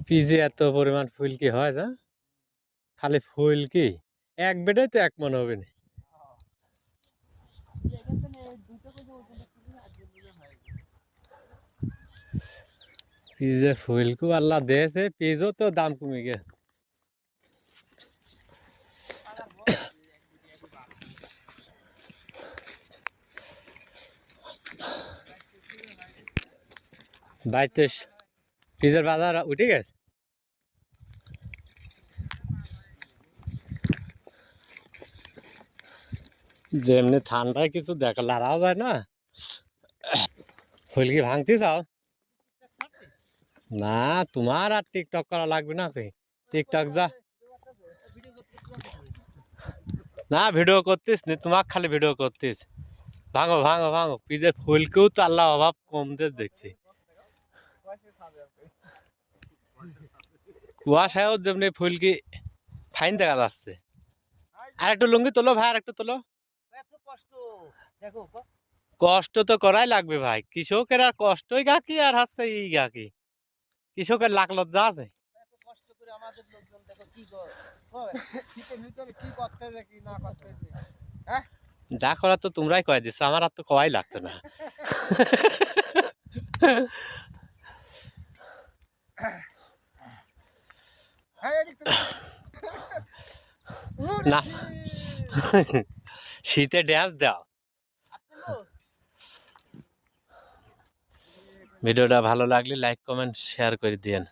PJ এত পরিমাণ ফুল কি হয় যা খালি ফুল কি এক বেডে তো এক মন হবে না। পিজে ফুল কু আল্লাহ দিয়েছে পিজও তো দাম কমে গে। বাইতেশ পিজের বাজার উঠে গেছে। যেমনি ঠান্ডায় কিছু দেখা লড়াও যায় না। ফুল কি ভাঙতে চাও? না তোমার আর টিকটক করা লাগবে না। টিকটক যা না ভিডিও করতিস নি তোমাকে খালি ভিডিও করতিস। ভাঙো ভাঙো ভাঙো পিজের ফুলকেও তো আল্লাহ অভাব কমতে দেখছি। কুয়াশায়ও যেমনি ফুল কি ফাইন দেখা যাচ্ছে। আর একটু লুঙ্গি তোলো ভাই, আর একটু তোলো। কষ্ট তো করাই লাগবে ভাই, কৃষকের আর কষ্টই গাকি আর হচ্ছে ই গাকি, কৃষকের লাখ লজ্জা আছে। যা করার তো তোমরাই কয়ে দিচ্ছ, আমার আর তো কয়াই লাগতো না। না শীতে ড্যান্স দাও। ভিডিওটা ভালো লাগলে লাইক কমেন্ট শেয়ার করে দিয়েন।